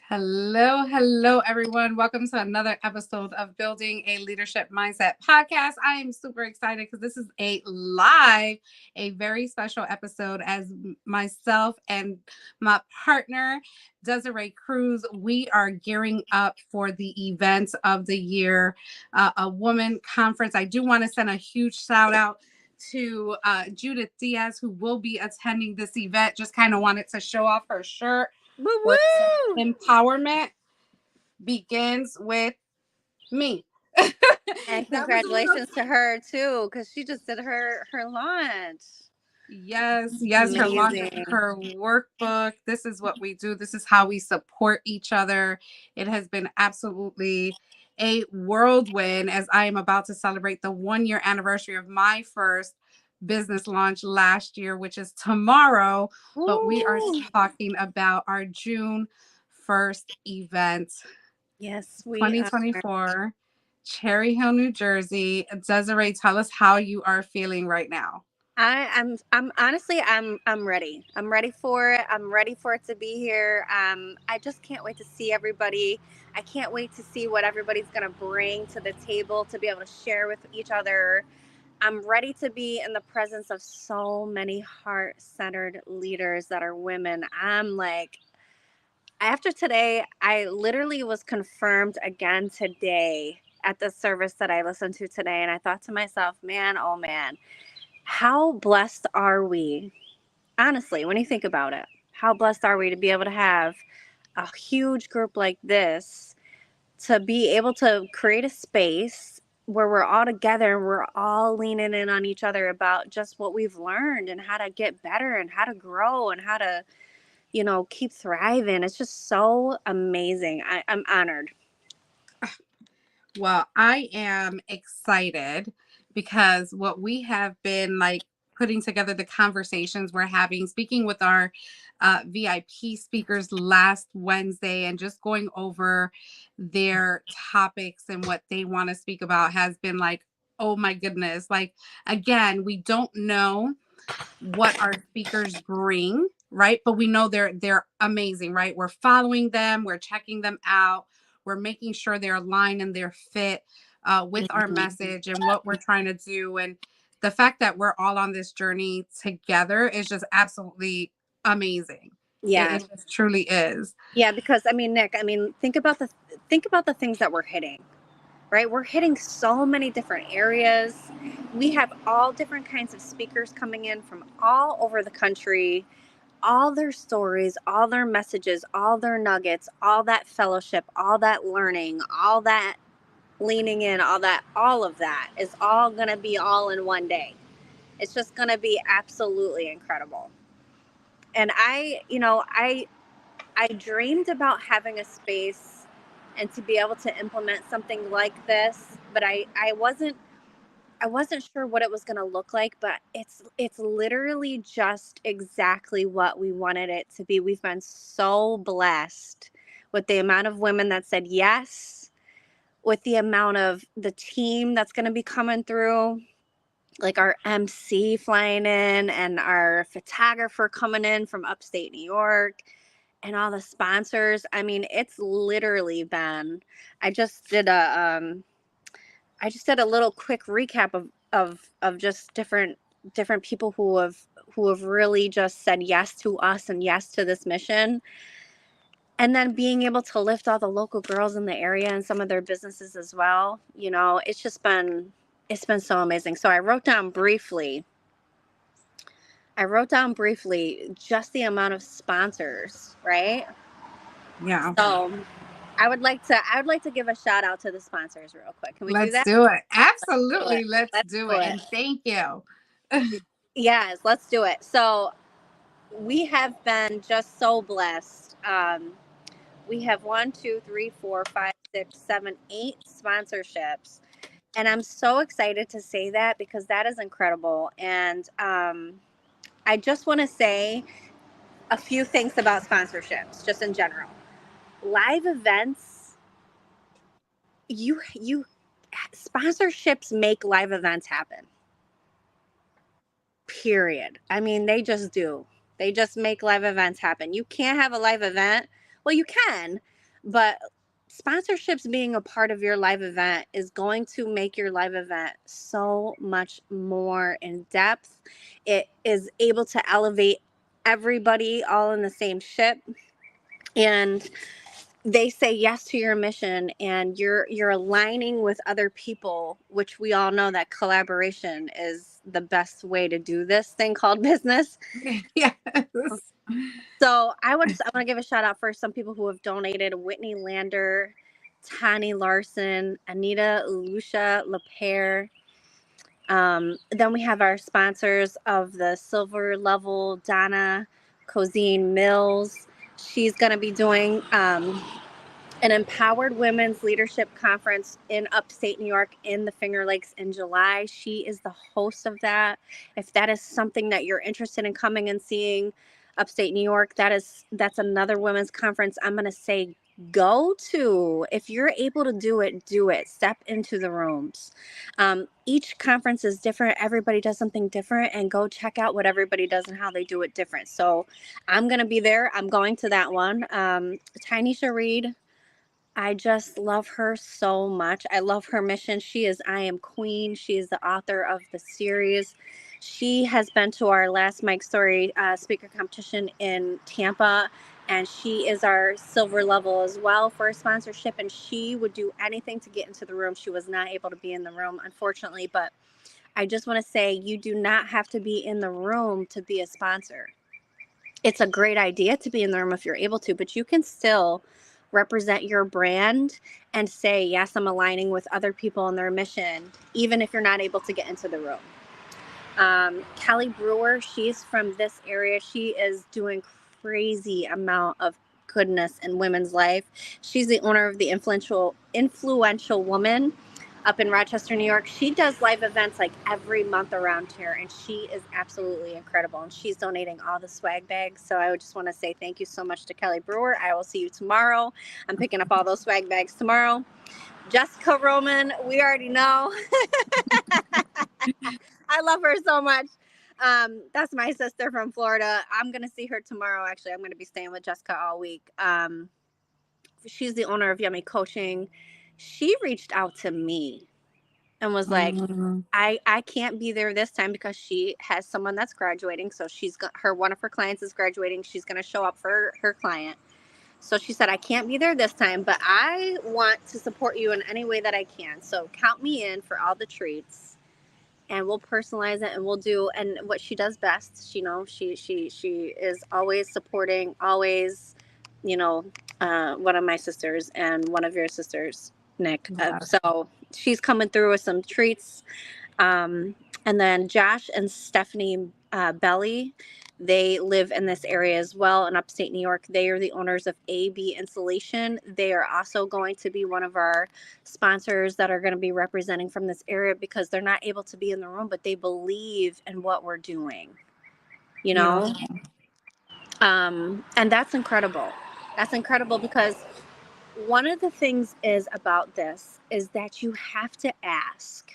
Hello, everyone. Welcome to another episode of Building a Leadership Mindset podcast. I am super excited because this is a very special episode as myself and my partner, Desiree Cruz, we are gearing up for the event of the year, a woman conference. I do want to send a huge shout out to Judith Diaz, who will be attending this event. Just kind of wanted to show off her shirt. Where empowerment begins with me. And congratulations to her too, because she just did her launch. Yes, her launch of Amazing. her workbook. This is what we do. This is how we support each other. It has been absolutely a whirlwind as I am about to celebrate the 1 year anniversary of my first business launch last year, which is tomorrow. But we are Ooh. talking about our June 1st event. Yes, we are. 2024, Cherry Hill, New Jersey. Desiree, tell us how you are feeling right now. I'm honestly I'm ready. I'm ready for it. I'm ready for it to be here. I just can't wait to see everybody. I can't wait to see what everybody's gonna bring to the table to be able to share with each other. I'm ready to be in the presence of so many heart-centered leaders that are women. I'm like, after today, I literally was confirmed again today at the service that I listened to today. And I thought to myself, man, oh man, how blessed are we? Honestly, when you think about it, how blessed are we to be able to have a huge group like this, to be able to create a space where we're all together and we're all leaning in on each other about just what we've learned and how to get better and how to grow and how to keep thriving. It's just so amazing. I'm honored. Well, I am excited because what we have been like putting together the conversations we're having, speaking with our VIP speakers last Wednesday and just going over their topics and what they want to speak about has been like, oh my goodness. Like, again, we don't know what our speakers bring, right? But we know they're amazing, right? We're following them, we're checking them out, we're making sure they're aligned and they're fit with our Mhm. message and what we're trying to do. And the fact that we're all on this journey together is just absolutely amazing. Yeah. It just truly is. Yeah, because I mean, Nick, I mean, think about the things that we're hitting, right? We're hitting so many different areas. We have all different kinds of speakers coming in from all over the country, all their stories, all their messages, all their nuggets, all that fellowship, all that learning, all that leaning in, all of that is all going to be all in one day. It's just going to be absolutely incredible. And I dreamed about having a space and to be able to implement something like this, but I wasn't sure what it was going to look like, but it's literally just exactly what we wanted it to be. We've been so blessed with the amount of women that said yes, with the amount of the team that's going to be coming through, like our MC flying in and our photographer coming in from upstate New York and all the sponsors. I mean, it's literally been, I just did a little quick recap of just different people who have really just said yes to us and yes to this mission. And then being able to lift all the local girls in the area and some of their businesses as well. It's been so amazing. So I wrote down briefly just the amount of sponsors, right? Yeah. So I would like to give a shout out to the sponsors real quick. Can we do Let's that? do it. Do it. Absolutely. Let's Let's do do it. it. And thank you. Yes, let's do it. So we have been just so blessed. We have 8 sponsorships, and I'm so excited to say that because that is incredible. And I just want to say a few things about sponsorships, just in general. Live events, you sponsorships make live events happen. Period. I mean, they just do. They just make live events happen. You can't have a live event. Well, you can, But sponsorships being a part of your live event is going to make your live event so much more in depth. It is able to elevate everybody all in the same ship, and they say yes to your mission, and you're aligning with other people, which we all know that collaboration is the best way to do this thing called business. Yes. So I want to give a shout out for some people who have donated: Whitney Lander, Tani Larson, Anita Lucia LaPere. Then we have our sponsors of the silver level, Donna Cosine Mills. She's going to be doing an Empowered Women's Leadership Conference in upstate New York in the Finger Lakes in July. She is the host of that. If that is something that you're interested in coming and seeing upstate New York, that's another women's conference I'm going to say go to. If you're able to do it, do it. Step into the rooms. Each conference is different. Everybody does something different, and go check out what everybody does and how they do it different. So I'm going to be there. I'm going to that one. Tynesha Reed, I just love her so much. I love her mission. She is I Am Queen. She is the author of the series. She has been to our last Mike Story speaker competition in Tampa, and she is our silver level as well for a sponsorship, and she would do anything to get into the room. She was not able to be in the room, unfortunately, but I just want to say you do not have to be in the room to be a sponsor. It's a great idea to be in the room if you're able to, but you can still represent your brand and say, yes, I'm aligning with other people in their mission, even if you're not able to get into the room. Kelly Brewer, she's from this area. She is doing crazy amount of goodness in women's life. She's the owner of the Influential Woman up in Rochester, New York. She does live events like every month around here, and she is absolutely incredible. And she's donating all the swag bags. So I would just want to say thank you so much to Kelly Brewer. I will see you tomorrow. I'm picking up all those swag bags tomorrow. Jessica Roman, we already know. I love her so much. That's my sister from Florida. I'm going to see her tomorrow. Actually, I'm going to be staying with Jessica all week. She's the owner of Yummy Coaching. She reached out to me and was like, I can't be there this time because she has someone that's graduating. So she's got one of her clients is graduating. She's going to show up for her client. So she said, I can't be there this time, but I want to support you in any way that I can. So count me in for all the treats, and we'll personalize it, and we'll do, and what she does best, she is always supporting, always, one of my sisters and one of your sisters, Nick. So she's coming through with some treats. And then Josh and Stephanie Belly, they live in this area as well in upstate New York. They are the owners of AB Insulation. They are also going to be one of our sponsors that are going to be representing from this area because they're not able to be in the room, but they believe in what we're doing, and that's incredible. That's incredible because one of the things about this is that you have to ask.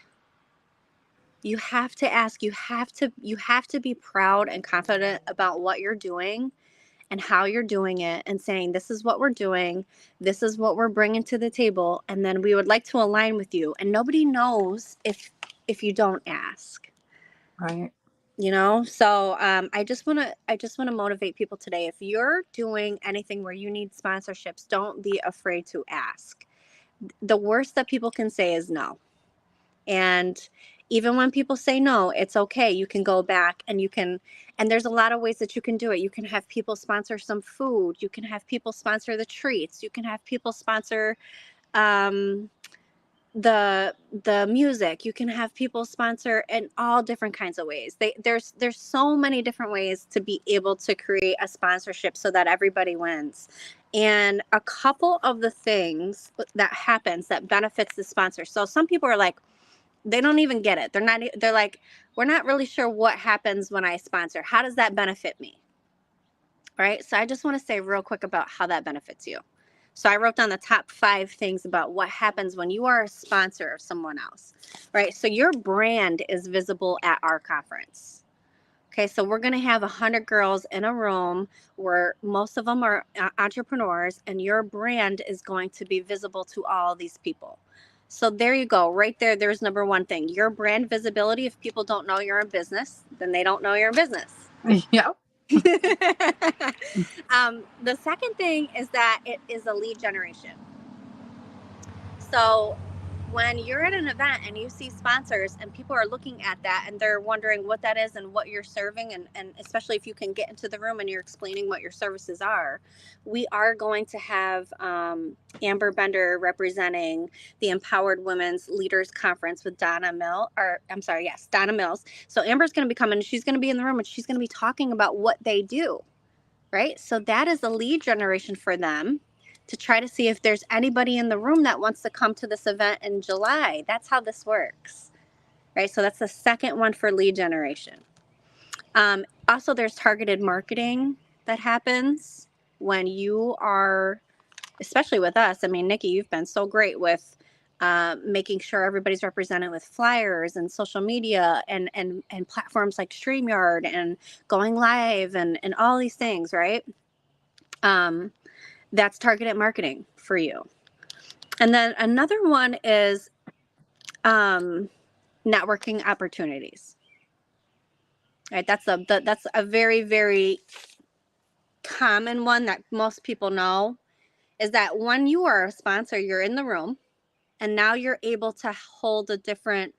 You have to ask. You have to be proud and confident about what you're doing and how you're doing it, and saying, this is what we're doing. This is what we're bringing to the table. And then we would like to align with you. And nobody knows if you don't ask. Right. So I just want to motivate people today. If you're doing anything where you need sponsorships, don't be afraid to ask. The worst that people can say is no. And even when people say no, it's okay. You can go back and there's a lot of ways that you can do it. You can have people sponsor some food. You can have people sponsor the treats. You can have people sponsor the music. You can have people sponsor in all different kinds of ways. There's so many different ways to be able to create a sponsorship so that everybody wins. And a couple of the things that happens that benefits the sponsor. So some people are like, they don't even get it. They're like, we're not really sure what happens when I sponsor. How does that benefit me? All right. So I just want to say real quick about how that benefits you. So I wrote down the top 5 things about what happens when you are a sponsor of someone else, right? So your brand is visible at our conference. Okay, so we're going to have 100 girls in a room where most of them are entrepreneurs, and your brand is going to be visible to all these people. So there you go. Right there, there's number one thing. Your brand visibility. If people don't know you're in business, then they don't know you're in business. Yep. The second thing is that it is a lead generation. So when you're at an event and you see sponsors and people are looking at that and they're wondering what that is and what you're serving, and especially if you can get into the room and you're explaining what your services are, we are going to have Amber Bender representing the Empowered Women's Leaders Conference with Donna Mills. So Amber's going to be coming, she's going to be in the room, and she's going to be talking about what they do, right? So that is a lead generation for them, to try to see if there's anybody in the room that wants to come to this event in July. That's how this works, right? So that's the second one for lead generation. Also, there's targeted marketing that happens when you are, especially with us. I mean, Nikki, you've been so great with making sure everybody's represented with flyers and social media and platforms like StreamYard and going live and all these things, right? That's targeted marketing for you. And then another one is networking opportunities. Right, that's a very, very common one that most people know, is that when you are a sponsor, you're in the room, and now you're able to hold a different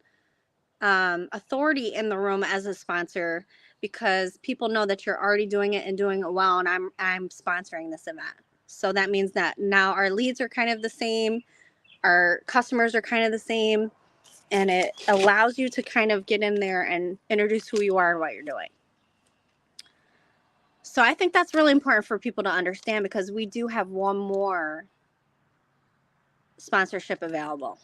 authority in the room as a sponsor, because people know that you're already doing it and doing it well, and I'm sponsoring this event. So that means that now our leads are kind of the same, our customers are kind of the same, and it allows you to kind of get in there and introduce who you are and what you're doing. So I think that's really important for people to understand, because we do have one more sponsorship available.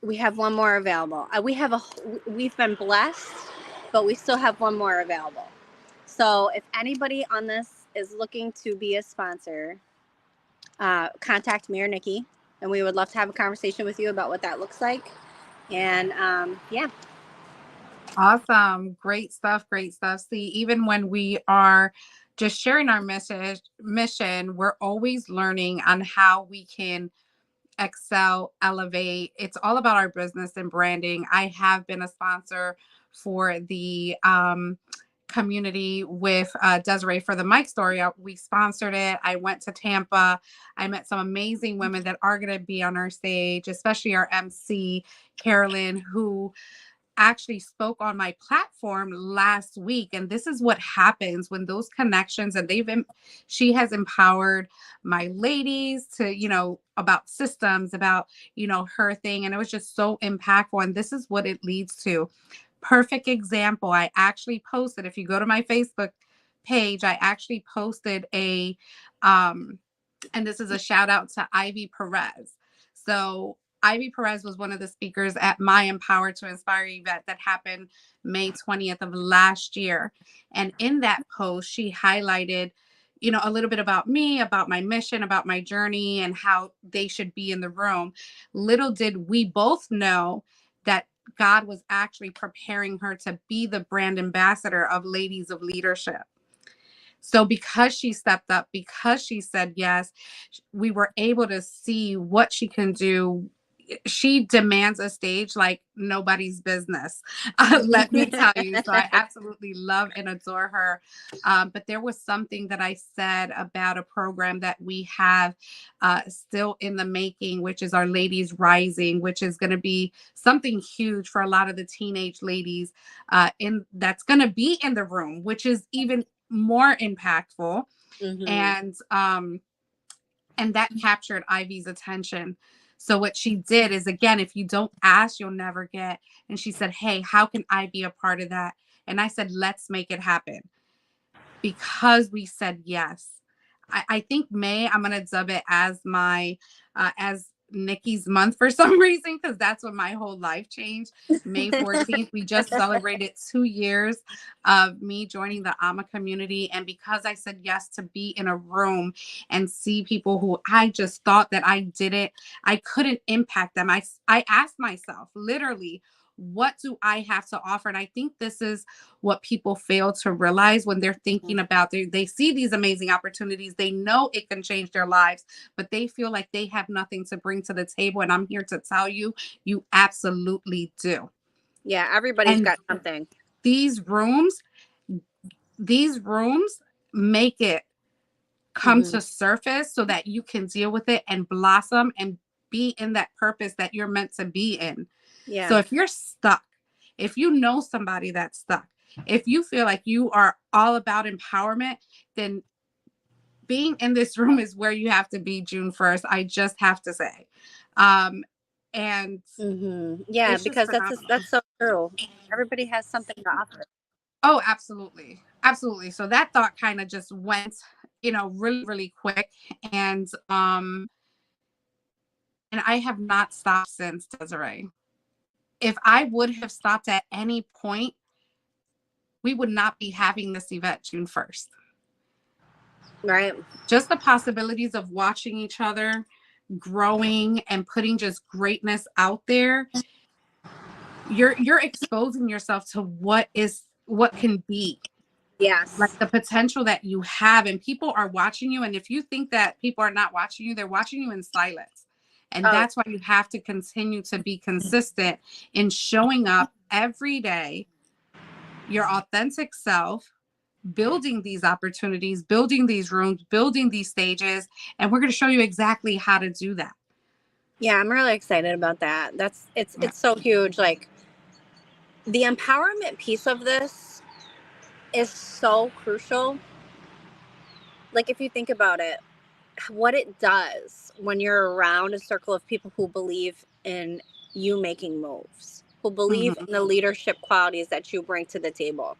We have one more available. We've been blessed, but we still have one more available. So if anybody on this is looking to be a sponsor, contact me or Nikki, and we would love to have a conversation with you about what that looks like. And yeah. Awesome. Great stuff. Great stuff. See, even when we are just sharing our mission, we're always learning on how we can excel, elevate. It's all about our business and branding. I have been a sponsor for the community with Desiree for the Mike Story. We sponsored it. I went to Tampa. I met some amazing women that are going to be on our stage, especially our MC, Carolyn, who actually spoke on my platform last week. And this is what happens when those connections, and she has empowered my ladies to, about systems, about, her thing. And it was just so impactful. And this is what it leads to. Perfect example. I actually posted, if you go to my Facebook page, I actually posted and this is a shout out to Ivy Perez. So Ivy Perez was one of the speakers at my Empower to Inspire event that happened May 20th of last year. And in that post, she highlighted, a little bit about me, about my mission, about my journey, and how they should be in the room. Little did we both know that God was actually preparing her to be the brand ambassador of Ladies of Leadership. So because she stepped up, because she said yes, we were able to see what she can do. She demands a stage like nobody's business. Let me tell you. So I absolutely love and adore her. But there was something that I said about a program that we have still in the making, which is our Ladies Rising, which is going to be something huge for a lot of the teenage ladies that's going to be in the room, which is even more impactful. Mm-hmm. And that captured Ivy's attention. So what she did is, again, if you don't ask, you'll never get. And she said, hey, how can I be a part of that? And I said, let's make it happen. Because we said yes. I think May, I'm going to dub it as as Nikki's month for some reason, because that's when my whole life changed. May 14th, we just celebrated 2 years of me joining the AMA community. And because I said yes to be in a room and see people who I just thought that I couldn't impact them. I asked myself literally, what do I have to offer? And I think this is what people fail to realize when they're thinking about, they see these amazing opportunities. They know it can change their lives, but they feel like they have nothing to bring to the table. And I'm here to tell you, you absolutely do. Yeah, everybody's And got something. these rooms, these rooms make it come Hmm. to surface so that you can deal with it and blossom and be in that purpose that you're meant to be in. So Yeah. if you're stuck, if you know somebody that's stuck, if you feel like you are all about empowerment, then being in this room is where you have to be June 1st. I just have to say. And Yeah, it's just because phenomenal. that's so true. Everybody has something to offer. Oh, absolutely. Absolutely. So that thought kind of just went, really, really quick. And I have not stopped since, Desiree. If I would have stopped at any point, we would not be having this event June 1st. Right. Just the possibilities of watching each other growing and putting just greatness out there. You're exposing yourself to what can be, like Yes. the potential that you have, and people are watching you. And if you think that people are not watching you, they're watching you in silence. And Oh, that's why you have to continue to be consistent in showing up every day, your authentic self, building these opportunities, building these rooms, building these stages. And we're going to show you exactly how to do that. yeah, I'm really excited about that. Yeah. It's so huge. Like, the empowerment piece of this is so crucial. Like, if you think about it, what it does when you're around a circle of people who believe in you making moves, who believe Mhm. in the leadership qualities that you bring to the table,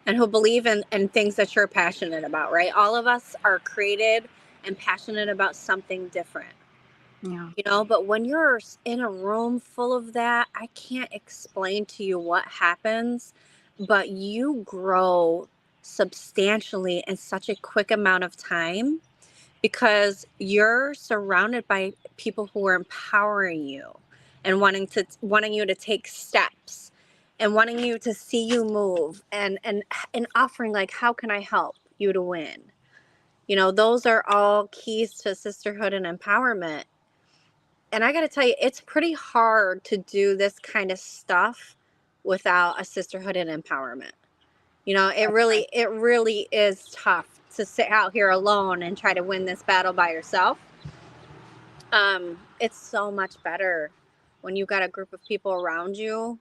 and who believe in things that you're passionate about, right? All of us are created and passionate about something different, Yeah. but when you're in a room full of that, I can't explain to you what happens, but you grow substantially in such a quick amount of time because you're surrounded by people who are empowering you and wanting you to take steps and wanting you to see you move and offering, like, how can I help you to win? Those are all keys to sisterhood and empowerment. And I got to tell you, it's pretty hard to do this kind of stuff without a sisterhood and empowerment. It really is tough to sit out here alone and try to win this battle by yourself. It's so much better when you got a group of people around you,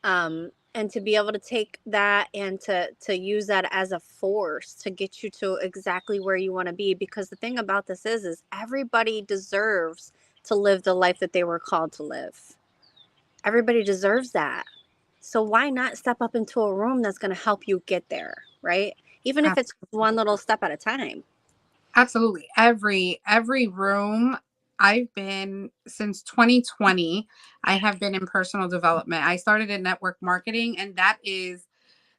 and to be able to take that and to use that as a force to get you to exactly where you want to be. Because the thing about this is everybody deserves to live the life that they were called to live. Everybody deserves that. So why not step up into a room that's going to help you get there, right? Even if it's one little step at a time. Absolutely. Every room I've been since 2020, I have been in personal development. I started in network marketing, and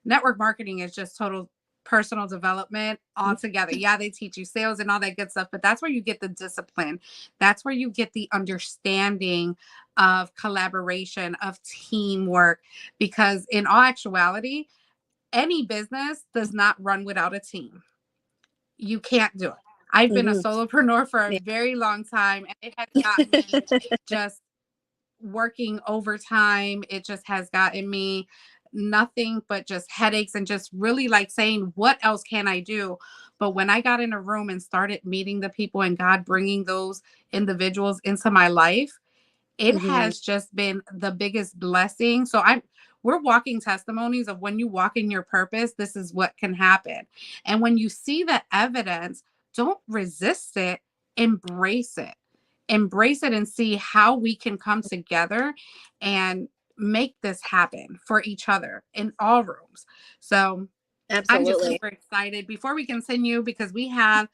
network marketing is just total personal development altogether. Yeah, they teach you sales and all that good stuff, but that's where you get the discipline. That's where you get the understanding of collaboration, of teamwork, because in all actuality, any business does not run without a team. You can't do it. I've been a Hmm. solopreneur for a Yeah. very long time, and it has got me just working overtime. It just has gotten me nothing but just headaches and just really like saying, what else can I do? But when I got in a room and started meeting the people and God bringing those individuals into my life, it Hmm. has just been the biggest blessing. So we're walking testimonies of when you walk in your purpose, this is what can happen. And when you see the evidence, don't resist it, embrace it. Embrace it and see how we can come together and make this happen for each other in all rooms. So I'm just Absolutely. super excited. Before we continue, because we have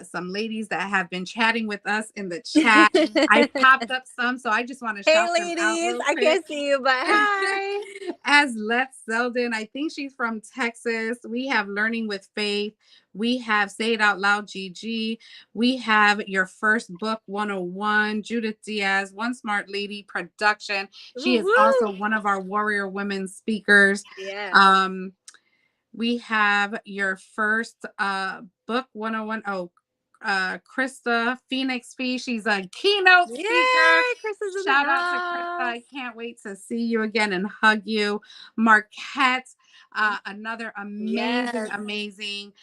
some ladies that have been chatting with us in the chat. I popped up some, so I just want to Hey, shout them out ladies. real I quick. can't see you, but hi. As Let's Selden, I think she's from Texas. We have Learning with Faith. We have Say It Out Loud GG. We have Your First Book 101, Judith Diaz, One Smart Lady Production. She is Woo-hoo. also one of our Warrior Women speakers. Yes. We have Your First Book 101. Oh, Krista Phoenix Fee. She's a keynote speaker. Yay! Chris is in the Shout out to Krista. house. I can't wait to see you again and hug you. Marquette, another Yes. amazing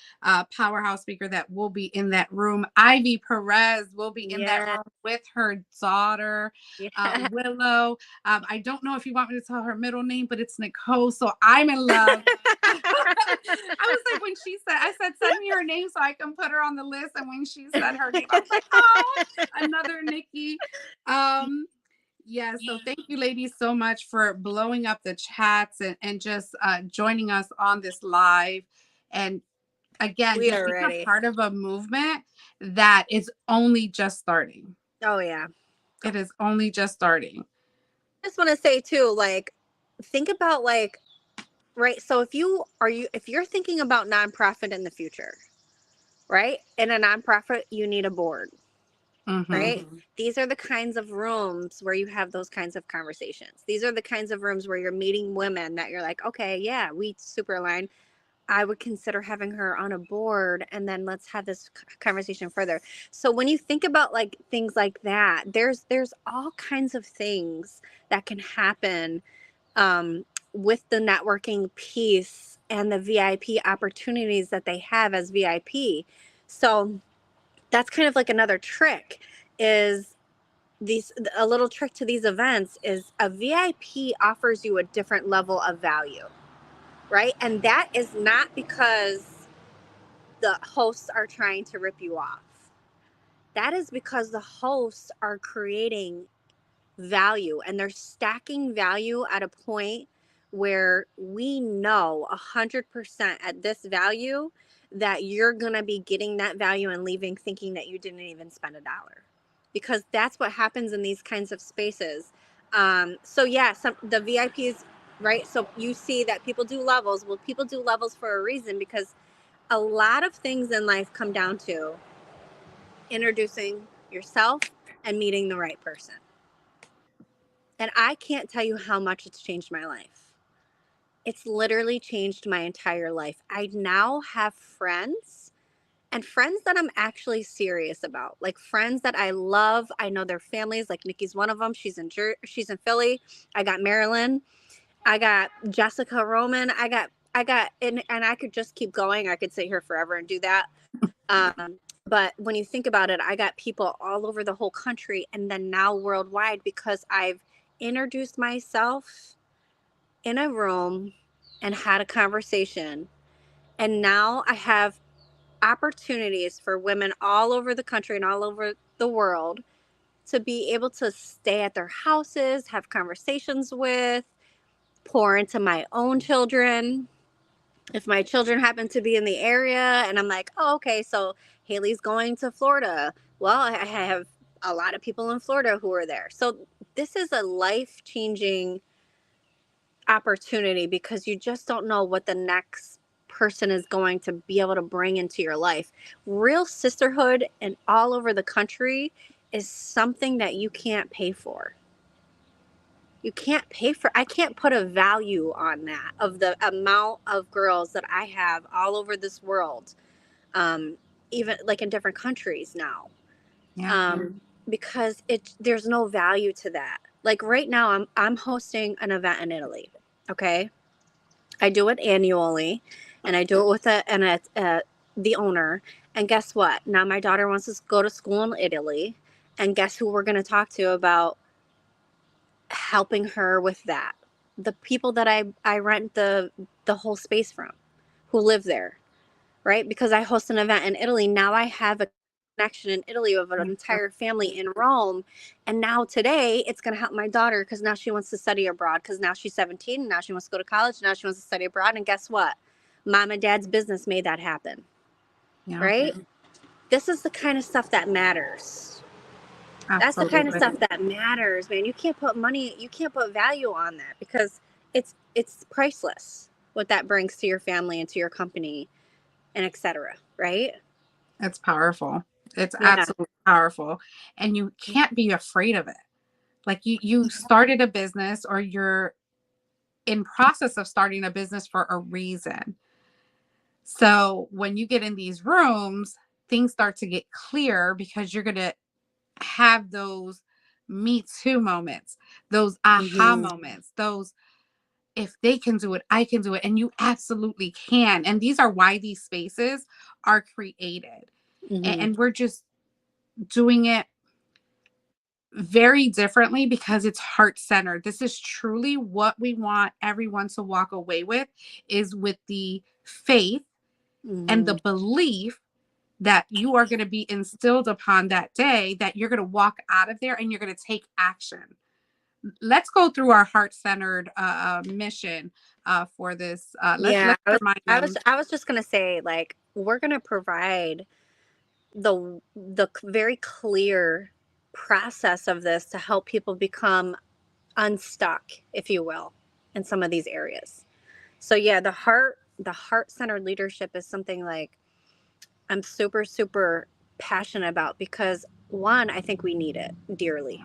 powerhouse speaker that will be in that room. Ivy Perez will be in that Yeah. room with her daughter, Yeah. Willow. I don't know if you want me to tell her middle name, but it's Nicole. So I'm in love. I was like, when she said, I said, send me her name so I can put her on the list. And when she said her name, I was like, oh, another Nicky. Yeah, so thank you, ladies, so much for blowing up the chats and just joining us on this live. And again, We just are being a ready. part of a movement that is only just starting. Oh, yeah. It is only just starting. I just want to say too, like, think about like, right. So if you're thinking about nonprofit in the future, right? In a nonprofit, you need a board, Mm-hmm. right? These are the kinds of rooms where you have those kinds of conversations. These are the kinds of rooms where you're meeting women that you're like, okay, yeah, we super align. I would consider having her on a board, and then let's have this conversation further. So when you think about like things like that, there's all kinds of things that can happen with the networking piece and the VIP opportunities that they have as VIP. So that's kind of like another trick is a little trick to these events is a VIP offers you a different level of value, right? And that is not because the hosts are trying to rip you off. That is because the hosts are creating value and they're stacking value at a point where we know 100% at this value that you're going to be getting that value and leaving thinking that you didn't even spend $1, because that's what happens in these kinds of spaces. So yeah, the VIPs, right? So you see that people do levels. Well, people do levels for a reason, because a lot of things in life come down to introducing yourself and meeting the right person. And I can't tell you how much it's changed my life. It's literally changed my entire life. I now have friends, and friends that I'm actually serious about, like friends that I love. I know their families. Like Nikki's one of them. She's in Philly. I got Marilyn. I got Jessica Roman. And I could just keep going. I could sit here forever and do that. But when you think about it, I got people all over the whole country and then now worldwide, because I've introduced myself in a room and had a conversation. And now I have opportunities for women all over the country and all over the world to be able to stay at their houses, have conversations with, pour into my own children. If my children happen to be in the area and I'm like, oh, okay, so Haley's going to Florida. Well, I have a lot of people in Florida who are there. So this is a life-changing opportunity, because you just don't know what the next person is going to be able to bring into your life. Real sisterhood and all over the country is something that you can't pay for. You can't pay for. I can't put a value on that, of the amount of girls that I have all over this world, even like in different countries now. Yeah. Because there's no value to that. Like right now I'm hosting an event in Italy. Okay. I do it annually, and I do it with the owner. And guess what? Now my daughter wants to go to school in Italy, and guess who we're going to talk to about helping her with that? The people that I rent the whole space from, who live there, right? Because I host an event in Italy. Now I have a connection in Italy of an entire family in Rome. And now today it's going to help my daughter, because now she wants to study abroad, because now she's 17 and now she wants to go to college. Now she wants to study abroad. And guess what? Mom and dad's business made that happen, Yeah, right? This is the kind of stuff that matters. That's the kind of absolutely. stuff that matters, man. You can't put value on that because it's priceless what that brings to your family and to your company and etc. Right? It's powerful. It's Yeah. absolutely powerful. And you can't be afraid of it. Like you started a business, or you're in process of starting a business for a reason. So when you get in these rooms, things start to get clear because you're going to have those me too moments, those aha Mm-hmm. moments, those if they can do it, I can do it. And you absolutely can. And these are why these spaces are created. Mm-hmm. And we're just doing it very differently because it's heart centered. This is truly what we want everyone to walk away with, is with the faith and Mm-hmm. the belief that you are going to be instilled upon that day, that you're going to walk out of there and you're going to take action. Let's go through our heart-centered mission for this. Yeah, Let's remind them. I was just gonna say, like, we're gonna provide the very clear process of this to help people become unstuck, if you will, in some of these areas. So yeah, the heart centered leadership is something like I'm super super passionate about because one, I think we need it dearly.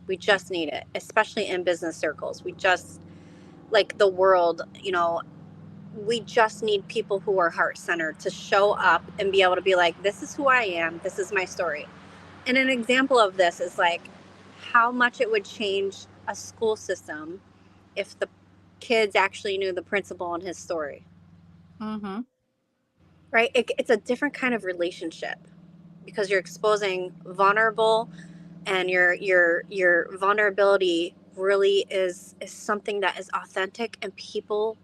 We just need it, especially in business circles. We just like the world, we just need people who are heart centered to show up and be able to be like, this is who I am, this is my story. And an example of this is like how much it would change a school system if the kids actually knew the principal and his story, Mm-hmm. right? It's a different kind of relationship because you're exposing vulnerable, and your vulnerability really is something that is authentic, and people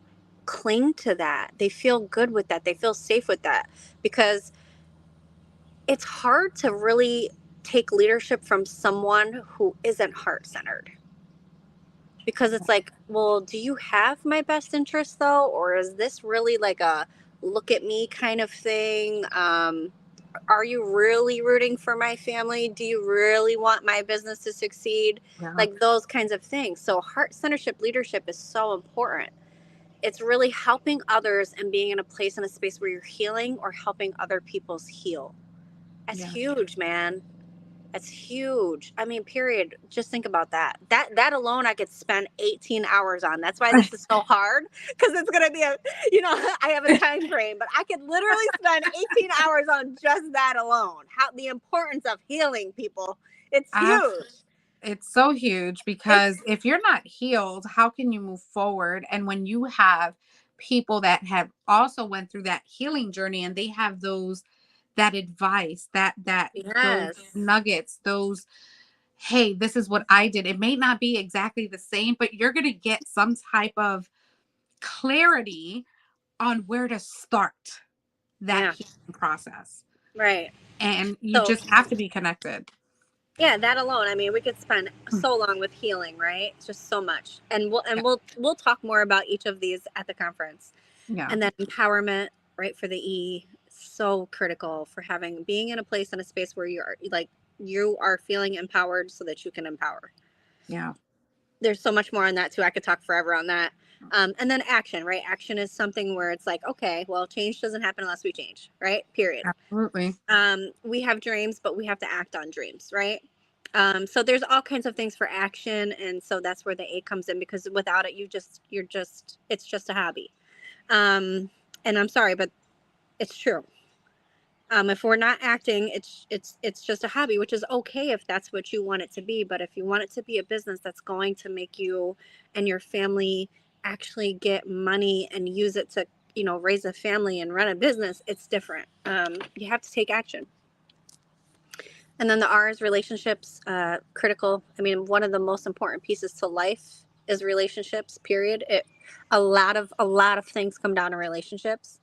cling to that. They feel good with that. They feel safe with that because it's hard to really take leadership from someone who isn't heart centered. Because it's like, well, do you have my best interest though? Or is this really like a look at me kind of thing? Are you really rooting for my family? Do you really want my business to succeed? Yeah. Like those kinds of things. So heart centership leadership is so important. It's really helping others and being in a place and a space where you're healing or helping other people's heal. That's Yeah. huge, man. That's huge. I mean, period. Just think about that. That alone I could spend 18 hours on. That's why this is so hard, because it's going to be I have a time frame, but I could literally spend 18 hours on just that alone. How the importance of healing people. It's huge. It's so huge because It's if you're not healed, how can you move forward? And when you have people that have also went through that healing journey, and they have that advice, that those yes. nuggets, those, hey, this is what I did. It may not be exactly the same, but you're going to get some type of clarity on where to start that Yeah. healing process. Right. And you So, just have to be connected. yeah, that alone. I mean, we could spend so long with healing, right? It's just so much. And we'll talk more about each of these at the conference. Yeah. And then empowerment, right, for the E, so critical for being in a place and a space where you are feeling empowered so that you can empower. Yeah. There's so much more on that too. I could talk forever on that. And then action, right? Action is something where it's like, okay, well, change doesn't happen unless we change, right? Period. Absolutely. We have dreams, but we have to act on dreams, right? So there's all kinds of things for action, and so that's where the A comes in, because without it, it's just a hobby. And I'm sorry, but it's true. If we're not acting, it's just a hobby, which is okay if that's what you want it to be. But if you want it to be a business that's going to make you and your family actually get money and use it to, raise a family and run a business, it's different. You have to take action. And then the R is relationships, critical. I mean, one of the most important pieces to life is relationships, period. A lot of things come down to relationships.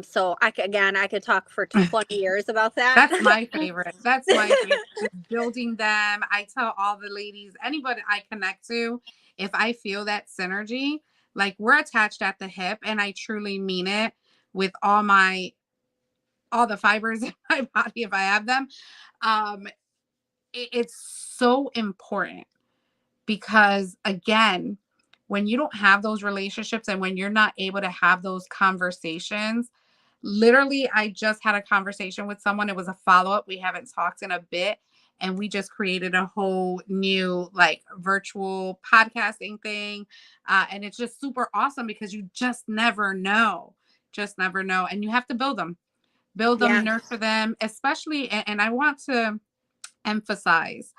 So I could talk for 20 years about that. That's my favorite. That's my favorite. Just building them. I tell all the ladies, anybody I connect to, if I feel that synergy, Like, we're attached at the hip, and I truly mean it with all the fibers in my body if I have them. Um, it's so important because, again, when you don't have those relationships and when you're not able to have those conversations, literally, I just had a conversation with someone. It was a follow up. We haven't talked in a bit. And we just created a whole new like virtual podcasting thing. And it's just super awesome because you just never know. Just never know. And you have to build them, Yeah. nurture them, especially. And I want to emphasize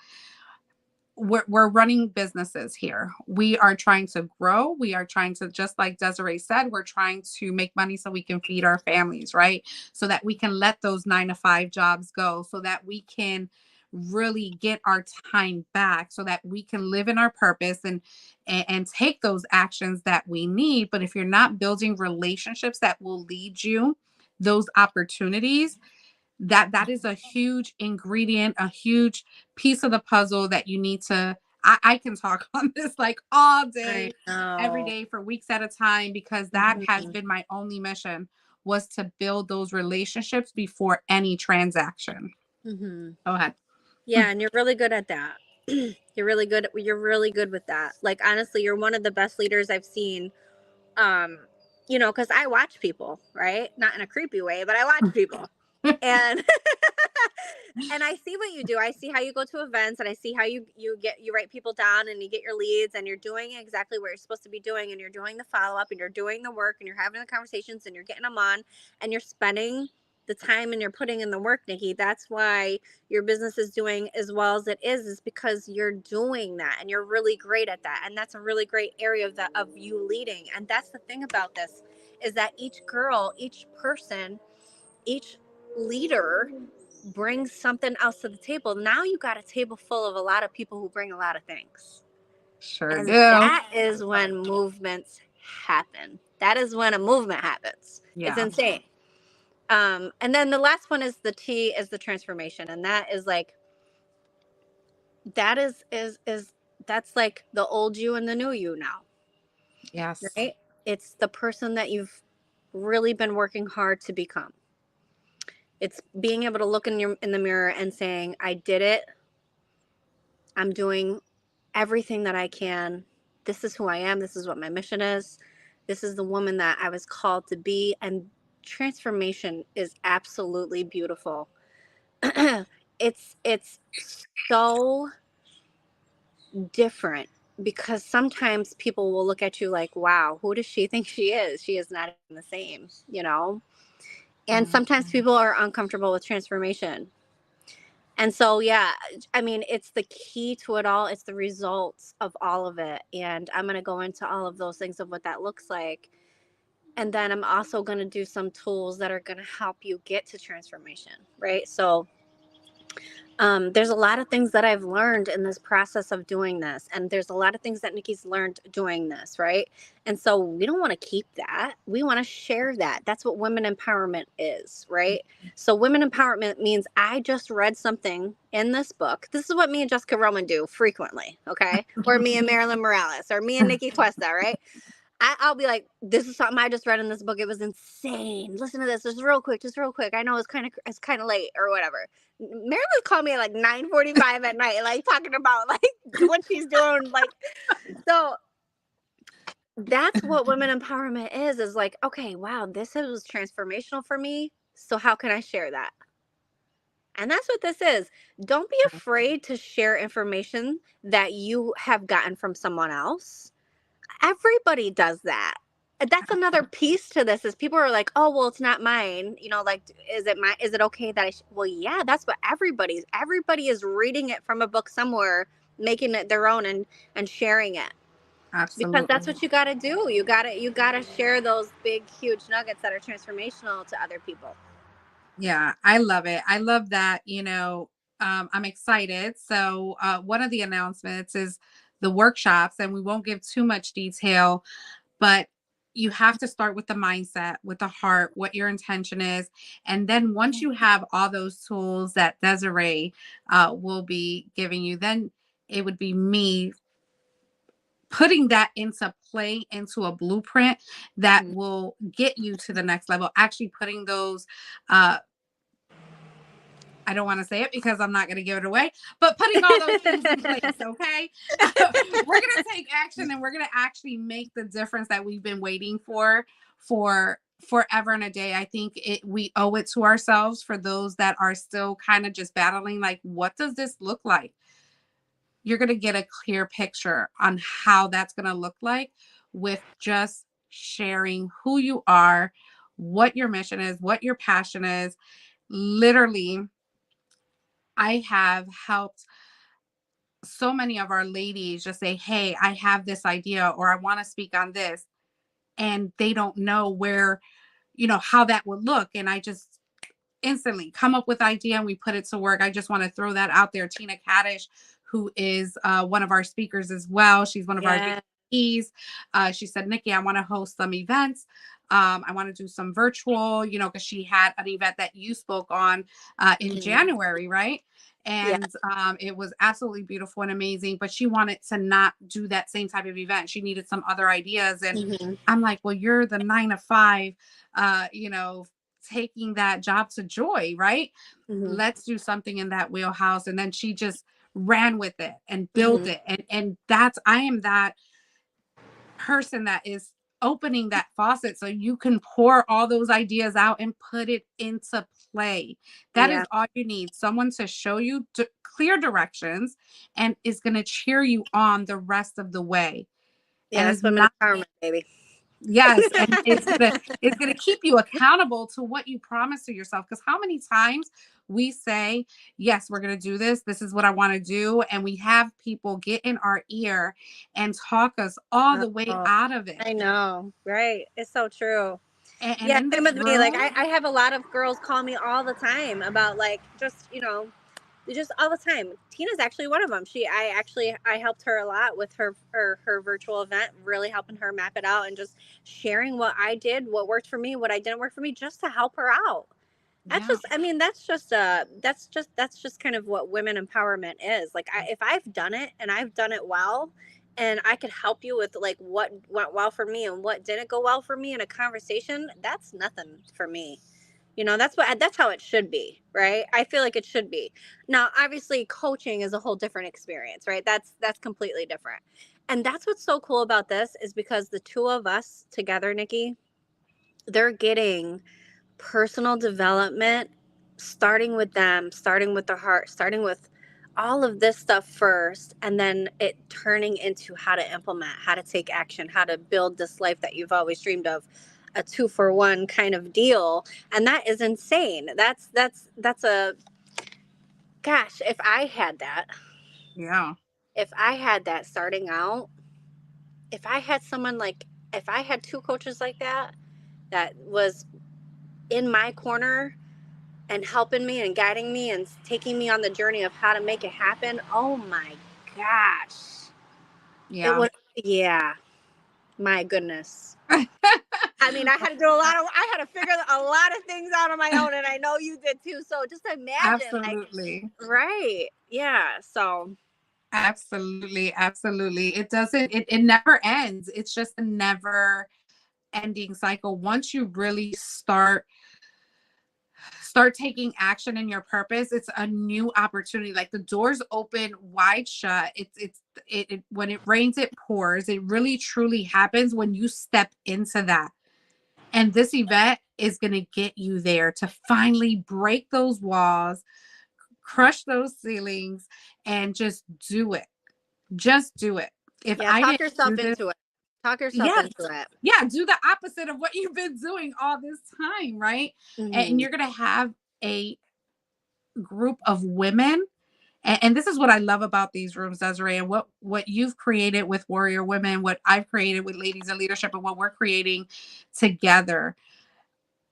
we're running businesses here. We are trying to grow. We are trying to, just like Desiree said, we're trying to make money so we can feed our families, right? So that we can let those 9 to 5 jobs go, so that we can really get our time back, so that we can live in our purpose and take those actions that we need. But if you're not building relationships that will lead you those opportunities, that is a huge ingredient, a huge piece of the puzzle that you need to. I can talk on this like all I day, every know. day for weeks at a time, because that has Mhm. been my only mission, was to build those relationships before any transaction. Mhm. Go ahead. Yeah, and you're really good at that. You're really good. You're really good with that. Like, honestly, you're one of the best leaders I've seen. Um, because I watch people, right? Not in a creepy way, but I watch people, and and I see what you do. I see how you go to events, and I see how you write people down, and you get your leads, and you're doing exactly what you're supposed to be doing, and you're doing the follow up, and you're doing the work, and you're having the conversations, and you're getting them on, and you're spending the time and you're putting in the work, Nikki. That's why your business is doing as well as it is because you're doing that, and you're really great at that, and that's a really great area of you leading. And that's the thing about this, is that each girl, each person, each leader brings something else to the table. Now you got a table full of a lot of people who bring a lot of things. Sure And do. that is when movements happen. That is when a movement happens. It's Yeah. insane. And then the last one is the T, is the transformation. And that is like, that is that's like the old you and the new you now, Yes. right? It's the person that you've really been working hard to become. It's being able to look in the mirror and saying, I did it. I'm doing everything that I can. This is who I am. This is what my mission is. This is the woman that I was called to be. And transformation is absolutely beautiful. It's so different, because sometimes people will look at you like, wow, who does she think she is? She is not even the same. And sometimes Mhm. people are uncomfortable with transformation. And so, yeah, I mean, it's the key to it all. It's the results of all of it. And I'm going to go into all of those things of what that looks like. And then I'm also going to do some tools that are going to help you get to transformation, right? So, there's a lot of things that I've learned in this process of doing this. And there's a lot of things that Nikki's learned doing this, right? And so we don't want to keep that. We want to share that. That's what women empowerment is, right? So women empowerment means I just read something in this book. This is what me and Jessica Roman do frequently, okay? Or me and Marilyn Morales, or me and Nikki Cuesta, right? I'll be like, this is something I just read in this book. It was insane. Listen to this, just real quick. I know it's kind of late or whatever. Marilyn called me at like 9:45 at night, like talking about like what she's doing. Like, so that's what women empowerment is like, okay, wow, this was transformational for me. So how can I share that? And that's what this is. Don't be afraid to share information that you have gotten from someone else. Everybody does that. That's another piece to this, is people are like, oh, well, it's not mine, like, is it okay that well, yeah, that's what everybody is reading it from a book somewhere, making it their own, and sharing it, because that's Absolutely. what you got to do. You got to share those big huge nuggets that are transformational to other people. Yeah, I love it. I love that, I'm excited. So, one of the announcements is the workshops, and we won't give too much detail, but you have to start with the mindset, with the heart, what your intention is. And then once you have all those tools that Desiree will be giving you, then it would be me putting that into play, into a blueprint that Mhm. will get you to the next level, actually putting those, uh, I don't want to say it because I'm not going to give it away, but putting all those things in place, okay? We're going to take action and we're going to actually make the difference that we've been waiting for forever and a day. I think we owe it to ourselves, for those that are still kind of just battling, like, what does this look like? You're going to get a clear picture on how that's going to look like with just sharing who you are, what your mission is, what your passion is. Literally, I have helped so many of our ladies just say, "Hey, I have this idea, or I want to speak on this." And they don't know where, how that would look. And I just instantly come up with idea and we put it to work. I just want to throw that out there. Tina Kaddish, who is one of our speakers as well. She's one of our Yeah. keys. She said, "Nikki, I want to host some events. I want to do some virtual, because she had an event that you spoke on in Mhm. January, right? Yeah. And it was absolutely beautiful and amazing. But she wanted to not do that same type of event. She needed some other ideas. And Mhm. I'm like, well, you're the 9 to 5, taking that job to joy, right? Mhm. Let's do something in that wheelhouse. And then she just ran with it and built Mhm. it. And I am that person that is opening that faucet so you can pour all those ideas out and put it into play. That is Yeah. all you need. Someone to show you clear directions and is going to cheer you on the rest of the way. Yeah, And that's is women not. empowerment, baby. Yes, and it's gonna keep you accountable to what you promise to yourself. Because how many times we say, "Yes, we're gonna do this. This is what I want to do," and we have people get in our ear and talk us all the way Oh, out of it. I know, right? It's so true. And Yeah, in same this with me. Like room, I have a lot of girls call me all the time about like just all the time. Tina's actually one of them. I helped her a lot with her virtual event, really helping her map it out and just sharing what I did, what worked for me, what I didn't work for me, just to help her out. That's yeah, just, I mean, that's just kind of what women empowerment is. Like, if I've done it and I've done it well, and I could help you with like what went well for me and what didn't go well for me in a conversation, that's nothing for me. That's how it should be, right? I feel like it should be. Now, obviously, coaching is a whole different experience, right? That's completely different. And that's what's so cool about this is because the two of us together, Nikki, they're getting personal development, starting with them, starting with their heart, starting with all of this stuff first, and then it turning into how to implement, how to take action, how to build this life that you've always dreamed of, a 2-for-1 kind of deal. And that is insane. That's a gosh, yeah, if I had that starting out, if I had someone like, if I had two coaches like that, that was in my corner and helping me and guiding me and taking me on the journey of how to make it happen. Oh my gosh. It yeah. would, yeah, my goodness. I mean, I had to figure a lot of things out on my own, and I know you did too. So just imagine, like, Absolutely. right. Yeah. So, Absolutely. Absolutely. It doesn't, it never ends. It's just a never ending cycle. Once you really start taking action in your purpose, it's a new opportunity. Like the doors open wide shut. When it rains it pours. It really truly happens when you step into that. And this event is going to get you there to finally break those walls, crush those ceilings, and just do it. Just do it. If yeah, I talk didn't yourself do this, into it. Talk yourself yeah, into it. yeah, do the opposite of what you've been doing all this time, right? And Hmm. you're going to have a group of women. And this is what I love about these rooms, Desiree, and what you've created with Warrior Women, what I've created with Ladies in Leadership, and what we're creating together.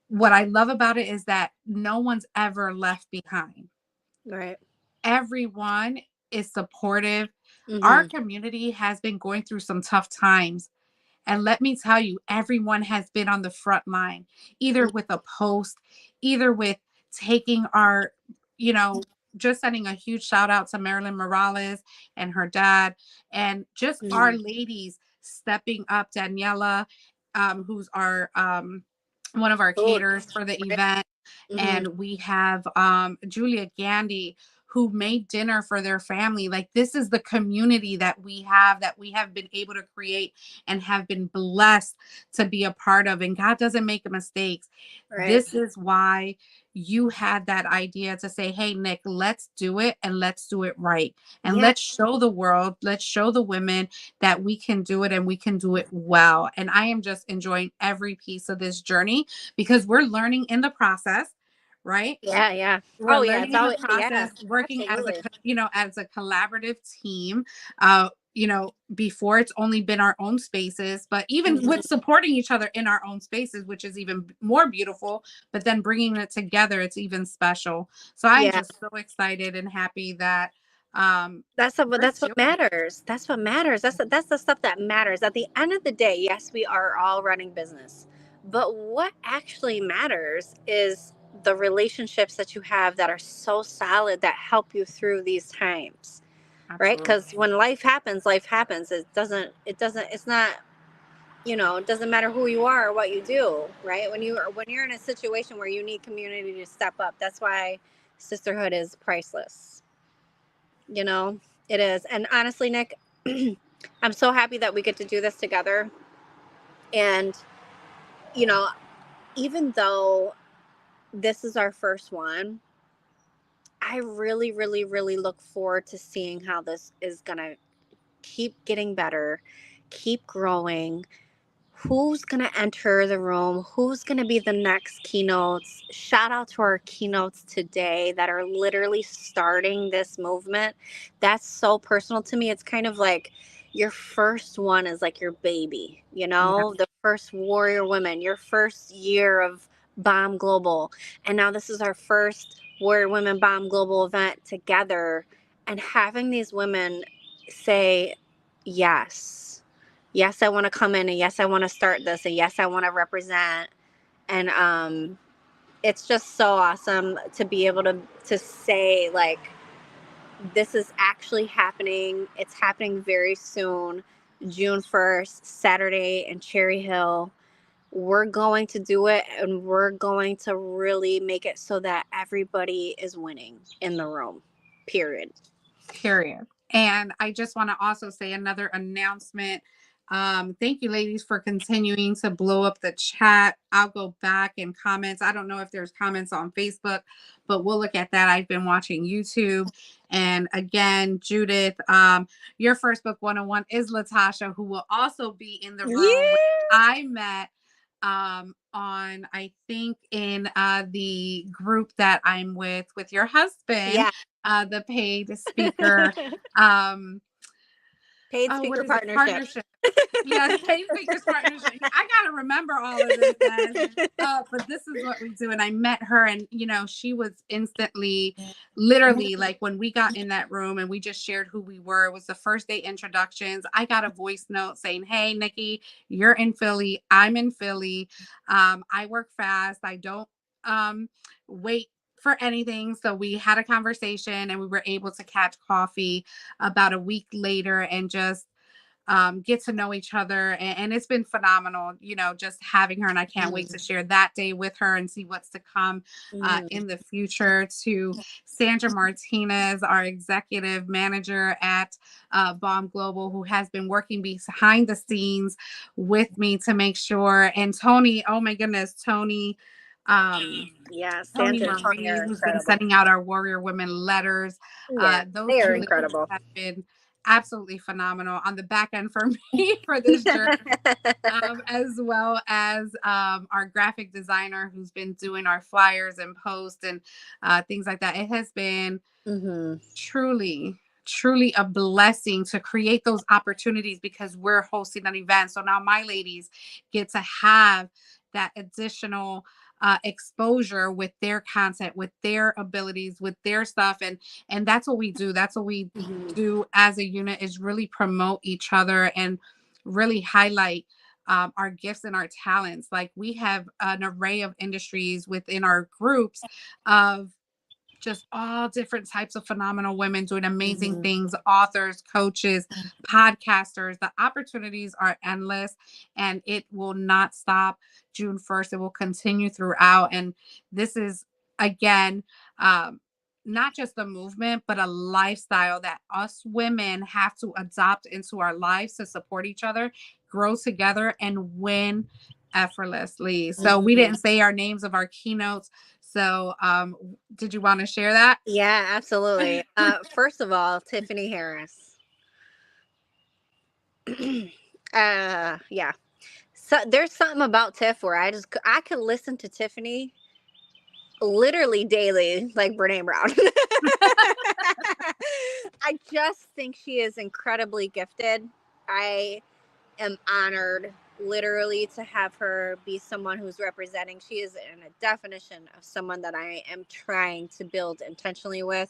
What I love about it is that no one's ever left behind. Right. Everyone is supportive. Our Hmm. community has been going through some tough times. And let me tell you, everyone has been on the front line, either with a post, either with taking our, you know, just sending a huge shout out to Marilyn Morales and her dad, and just our ladies stepping up. Daniela, who's our one of our Food, caterers for the right? event, Mm-hmm. and we have Julia Gandy, who made dinner for their family. Like, this is the community that we have been able to create and have been blessed to be a part of. And God doesn't make mistakes. Right. This is why you had that idea to say, hey, Nick, let's do it, and let's do it right. And Yeah. let's show the world, let's show the women that we can do it, and we can do it well. And I am just enjoying every piece of this journey, because we're learning in the process, right? Yeah. Yeah. We're Oh yeah. learning It's in the always, yeah. process, working as a Absolutely. as a collaborative team. Before, it's only been our own spaces, but even Mhm. with supporting each other in our own spaces, which is even more beautiful, but then bringing it together, it's even special. So I'm Yeah. just so excited and happy that we're That's what doing it. matters. That's what matters. That's the stuff that matters. At the end of the day, yes, we are all running business. But what actually matters is the relationships that you have that are so solid that help you through these times, right? Absolutely. Cuz when life happens, life happens. It's not, it doesn't matter who you are or what you do, right? When you're in a situation where you need community to step up, that's why sisterhood is priceless. You know, it is. And honestly, Nick, I'm so happy that we get to do this together. And, you know, even though this is our first one, I really, really, really look forward to seeing how this is going to keep getting better, keep growing. Who's going to enter the room? Who's going to be the next keynotes? Shout out to our keynotes today that are literally starting this movement. That's so personal to me. It's kind of like your first one is like your baby, Yeah. the first Warrior Women, your first year of BALM Global. And now this is our first Warrior Women BALM Global event together. And having these women say, yes, yes, I want to come in, and yes, I want to start this, and yes, I want to represent. And it's just so awesome to be able to say, like, this is actually happening. It's happening very soon, June 1st, Saturday in Cherry Hill. We're going to do it, and we're going to really make it so that everybody is winning in the room, period. Period. And I just want to also say another announcement. Thank you, ladies, for continuing to blow up the chat. I'll go back in comments. I don't know if there's comments on Facebook, but we'll look at that. I've been watching YouTube. And again, Judith, your first book 101 is Latasha, who will also be in the room, which Yeah. I met on, I think, in the group that I'm with your husband, Yeah. the paid speaker. Um, Paid oh, what speaker is it? partnership. Partnership. Yes, paid speakers partnership. I gotta remember all of this, guys. But this is what we do. And I met her, and she was instantly, literally, like, when we got in that room and we just shared who we were. It was the first day introductions. I got a voice note saying, "Hey, Nikki, you're in Philly. I'm in Philly. I work fast. I don't wait for anything." So we had a conversation, and we were able to catch coffee about a week later and just get to know each other. And it's been phenomenal, just having her. And I can't wait to share that day with her and see what's to come Mhm. in the future. To Sandra Martinez, our executive manager at BALM Global, who has been working behind the scenes with me to make sure. And Tony, oh my goodness, Yeah, Tony Sandra and Tony Marie, are who's been incredible. sending out our Warrior Women letters. Yeah, Those they two are ladies incredible. have been absolutely phenomenal on the back end for me for this journey, as well as our graphic designer, who's been doing our flyers and posts and things like that. It has been Hmm. truly, truly a blessing to create those opportunities, because we're hosting an event. So now my ladies get to have that additional exposure with their content, with their abilities, with their stuff. And that's what we do. That's what we Hmm. do as a unit, is really promote each other and really highlight our gifts and our talents. Like, we have an array of industries within our groups of just all different types of phenomenal women doing amazing things, authors, coaches, podcasters. The opportunities are endless and it will not stop June 1st. It will continue throughout. And this is, again, not just a movement, but a lifestyle that us women have to adopt into our lives to support each other, grow together, and win effortlessly. So we didn't say our names of our keynotes. So did you want to share that? Yeah, absolutely. First of all, Tiffany Harris. Yeah. So there's something about Tiff where I could listen to Tiffany literally daily, like Brene Brown. I just think she is incredibly gifted. I am honored literally to have her be someone who's representing. She is in a definition of someone that I am trying to build intentionally with.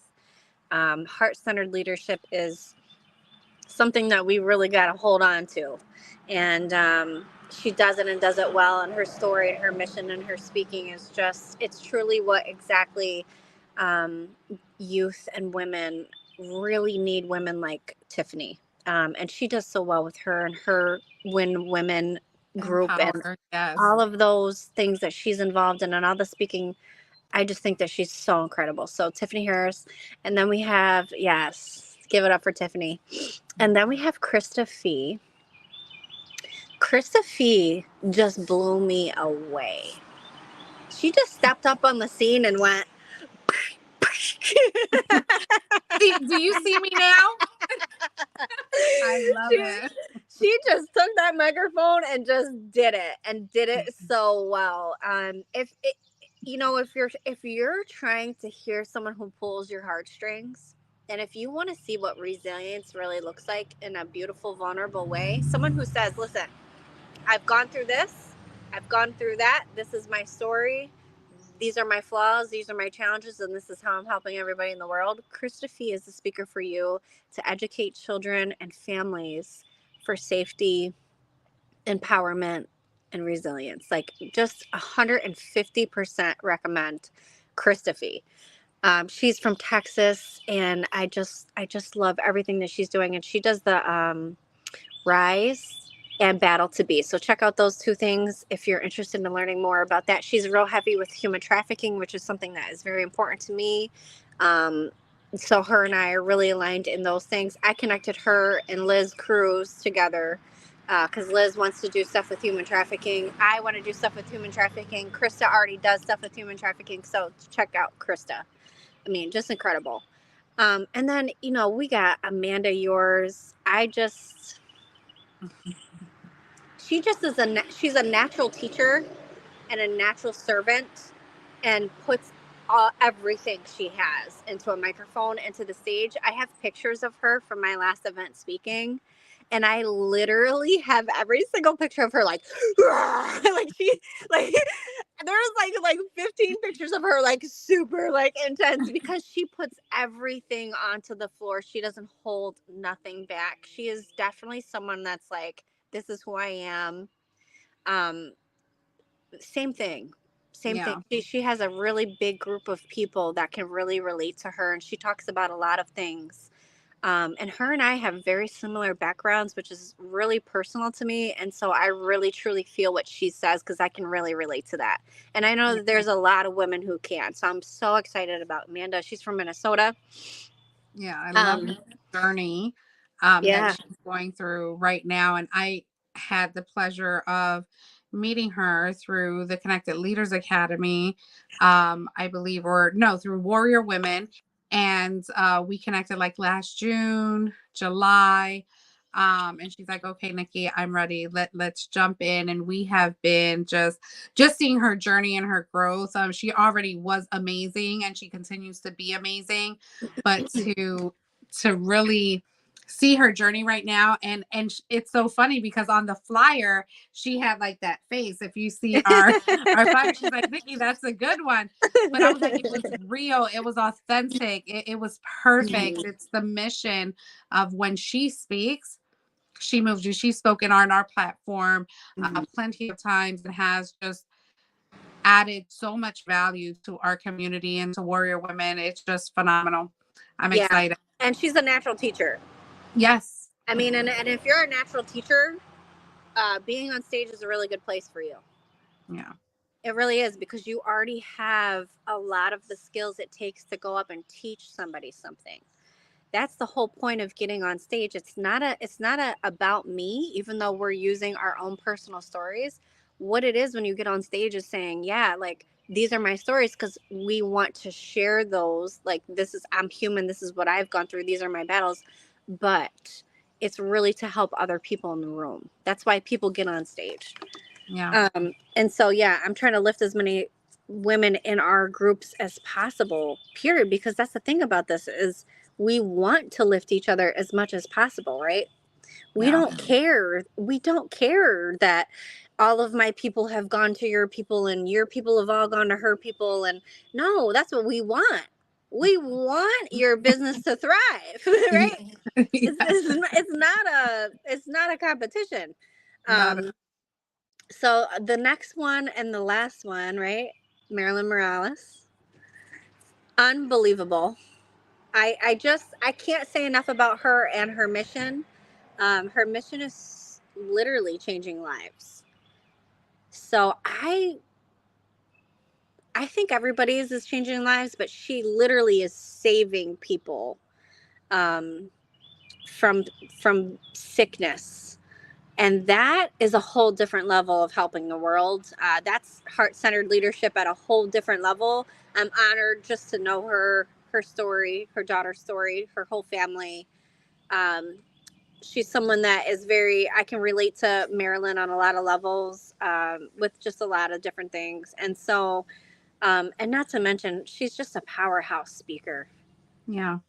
Heart-centered leadership is something that we really got to hold on to. And she does it and does it well. And her story and her mission and her speaking is just, it's truly what exactly youth and women really need, women like Tiffany. And she does so well with her and her Win Women group Empower, and yes. all of those things that she's involved in and all the speaking. I just think that she's so incredible. So Tiffany Harris. And then we have, yes, give it up for Tiffany. And then we have Krista Fee. Krista Fee just blew me away. She just stepped up on the scene and went. Do you see me now? I love it. She just took that microphone and just did it, and did it so well. If you're trying to hear someone who pulls your heartstrings, and if you want to see what resilience really looks like in a beautiful, vulnerable way, someone who says, listen, I've gone through this, I've gone through that, this is my story, these are my flaws, these are my challenges, and this is how I'm helping everybody in the world. Krista Fee is the speaker for you to educate children and families for safety, empowerment, and resilience. Like, just 150% recommend Krista Fee. She's from Texas, and I just love everything that she's doing. And she does the Rise and Battle to Be. So check out those two things if you're interested in learning more about that. She's real heavy with human trafficking, which is something that is very important to me. So her and I are really aligned in those things. I connected her and Liz Cruz together because Liz wants to do stuff with human trafficking. I want to do stuff with human trafficking. Krista already does stuff with human trafficking. So check out Krista. I mean, just incredible. And then, we got Amanda Yours. She just is she's a natural teacher and a natural servant, and puts everything she has into a microphone, into the stage. I have pictures of her from my last event speaking, and I literally have every single picture of her like there's like 15 pictures of her like super like intense, because she puts everything onto the floor. She doesn't hold nothing back. She is definitely someone that's like, this is who I am. Same thing. She has a really big group of people that can really relate to her, and she talks about a lot of things. And her and I have very similar backgrounds, which is really personal to me. And so I really, truly feel what she says, because I can really relate to that. And I know that there's a lot of women who can. So I'm so excited about Amanda. She's from Minnesota. Yeah, I love the journey that she's going through right now. And I had the pleasure of meeting her through the Connected Leaders Academy, I believe, or no, through Warrior Women. And we connected like last June, July. And she's like, okay, Nicky, I'm ready. Let's jump in. And we have been just seeing her journey and her growth. She already was amazing and she continues to be amazing, but to really see her journey right now. And it's so funny because on the flyer, she had like that face. If you see our flyer, she's like, Nicky, that's a good one. But I was like, it was real. It was authentic. It was perfect. It's the mission of when she speaks. She moves you. She's spoken on our platform plenty of times and has just added so much value to our community and to Warrior Women. It's just phenomenal. I'm Yeah. excited. And she's a natural teacher. Yes. I mean, and if you're a natural teacher, being on stage is a really good place for you. Yeah. It really is, because you already have a lot of the skills it takes to go up and teach somebody something. That's the whole point of getting on stage. It's not about me, even though we're using our own personal stories. What it is when you get on stage is saying, yeah, like, these are my stories, because we want to share those. Like, I'm human. This is what I've gone through. These are my battles. But it's really to help other people in the room. That's why people get on stage. Yeah. And so, yeah, I'm trying to lift as many women in our groups as possible, period, because that's the thing about this is we want to lift each other as much as possible, right? We Yeah. don't care. We don't care that all of my people have gone to your people and your people have all gone to her people. And no, that's what we want. We want your business to thrive, right? Yes. It's not a competition. Not a- So the next one and the last one, right? Marilyn Morales. Unbelievable. I can't say enough about her and her mission. Her mission is literally changing lives. So I think everybody's is changing lives, but she literally is saving people um, from sickness. And that is a whole different level of helping the world. That's heart-centered leadership at a whole different level. I'm honored just to know her story, her daughter's story, her whole family. She's someone that is I can relate to Marilyn on a lot of levels, with just a lot of different things. And so, and not to mention, she's just a powerhouse speaker. Yeah.